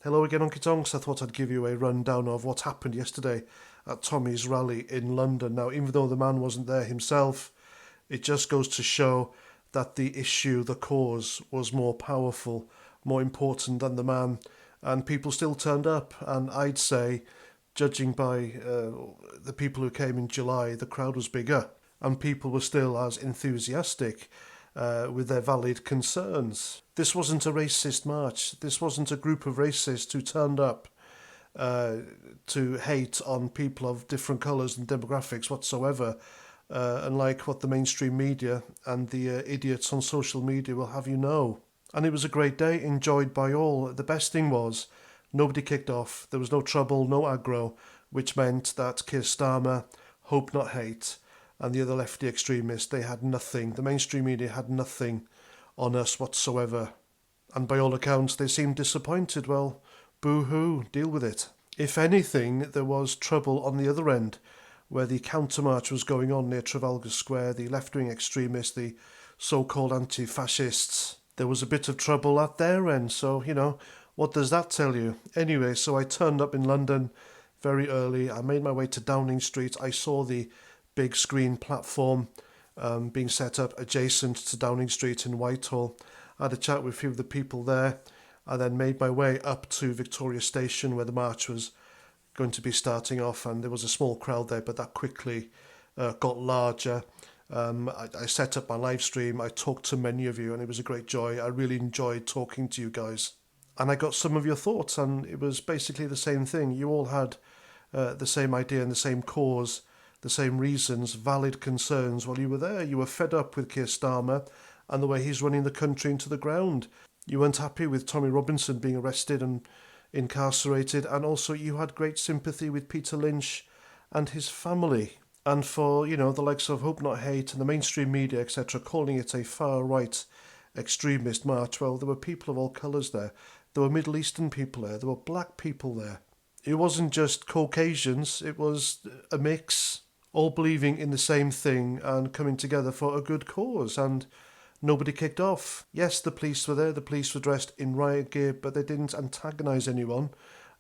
Hello again, Unky Tonks. I thought I'd give you a rundown of what happened yesterday at Tommy's rally in London. Now, even though the man wasn't there himself, it just goes to show that the issue, the cause, was more powerful, more important than the man, and people still turned up. And I'd say, judging by the people who came in July, the crowd was bigger, and people were still as enthusiastic with their valid concerns. This wasn't a racist march. This wasn't a group of racists who turned up to hate on people of different colours and demographics whatsoever, unlike what the mainstream media and the idiots on social media will have you know. And it was a great day, enjoyed by all. The best thing was, nobody kicked off. There was no trouble, no aggro, which meant that Keir Starmer, Hope Not Hate, and the other lefty extremists, they had nothing. The mainstream media had nothing on us whatsoever. And by all accounts, they seemed disappointed. Well, boo-hoo, deal with it. If anything, there was trouble on the other end, where the countermarch was going on near Trafalgar Square, the left-wing extremists, the so-called anti-fascists. There was a bit of trouble at their end, so, what does that tell you? Anyway, so I turned up in London very early. I made my way to Downing Street. I saw the big screen platform being set up adjacent to Downing Street in Whitehall. I had a chat with a few of the people there. I then made my way up to Victoria Station where the march was going to be starting off, and there was a small crowd there, but that quickly got larger. I set up my live stream. I talked to many of you, and it was a great joy. I really enjoyed talking to you guys. And I got some of your thoughts, and it was basically the same thing. You all had the same idea and the same cause, the same reasons, valid concerns. While you were there, you were fed up with Keir Starmer and the way he's running the country into the ground. You weren't happy with Tommy Robinson being arrested and incarcerated, and also you had great sympathy with Peter Lynch and his family. And for, the likes of Hope Not Hate and the mainstream media, etc., calling it a far-right extremist march, well, there were people of all colours there. There were Middle Eastern people there. There were black people there. It wasn't just Caucasians. It was a mix, all believing in the same thing and coming together for a good cause. And nobody kicked off. Yes, the police were there. The police were dressed in riot gear, but they didn't antagonise anyone.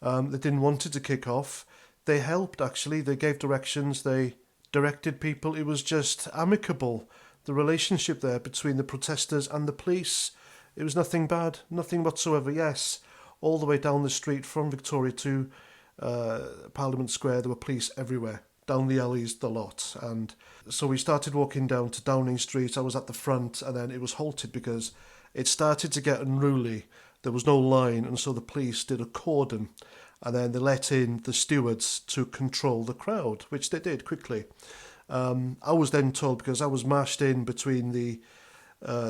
They didn't want it to kick off. They helped, actually. They gave directions. They directed people. It was just amicable. The relationship there between the protesters and the police, it was nothing bad, nothing whatsoever. Yes, all the way down the street from Victoria to Parliament Square, there were police everywhere, down the alleys, the lot. And so we started walking down to Downing Street. I was at the front, and then it was halted because it started to get unruly. There was no line, and so the police did a cordon, and then they let in the stewards to control the crowd, which they did quickly. I was then told, because I was mashed in between the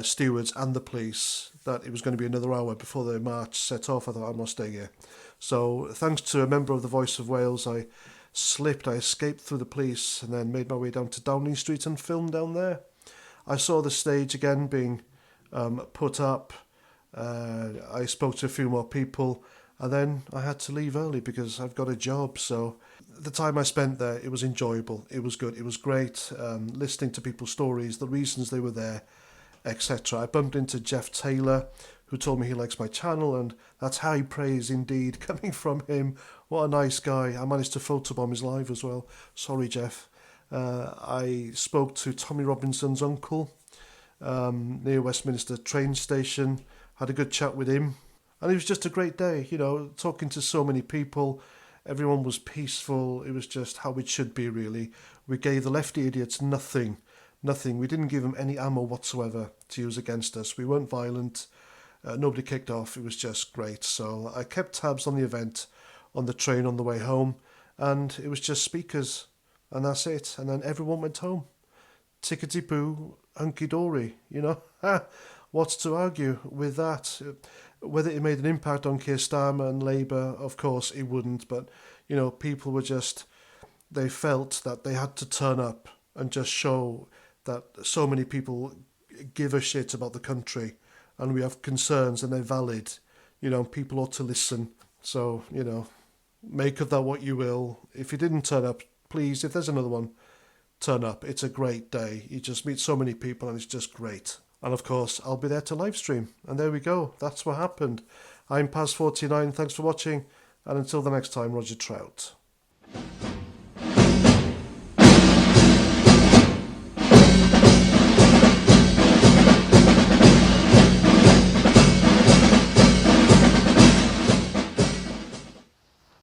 stewards and the police, that it was going to be another hour before the march set off. I thought, I must stay here. So thanks to a member of the Voice of Wales, I escaped through the police and then made my way down to Downing Street and filmed down there. I saw the stage again being put up. I spoke to a few more people, and then I had to leave early because I've got a job. So the time I spent there, it was enjoyable. It was good. It was great listening to people's stories, the reasons they were there, etc. I bumped into Jeff Taylor, who told me he likes my channel, and that's high praise indeed coming from him. What a nice guy. I managed to photobomb his live as well. Sorry, Jeff. I spoke to Tommy Robinson's uncle near Westminster train station, had a good chat with him, and it was just a great day, talking to so many people. Everyone was peaceful. It was just how it should be, really. We gave the lefty idiots nothing. We didn't give them any ammo whatsoever to use against us. We weren't violent. Nobody kicked off. It was just great. So I kept tabs on the event on the train on the way home, and it was just speakers, and that's it. And then everyone went home. Tickety-boo, hunky-dory, What's to argue with that? Whether it made an impact on Keir Starmer and Labour, of course it wouldn't, but, people were just, they felt that they had to turn up and just show that so many people give a shit about the country and we have concerns and they're valid. People ought to listen. So, make of that what you will. If you didn't turn up, please, if there's another one, turn up. It's a great day. You just meet so many people and it's just great. And of course, I'll be there to live stream. And there we go. That's what happened. I'm Paz49, thanks for watching, and until the next time, Roger Trout.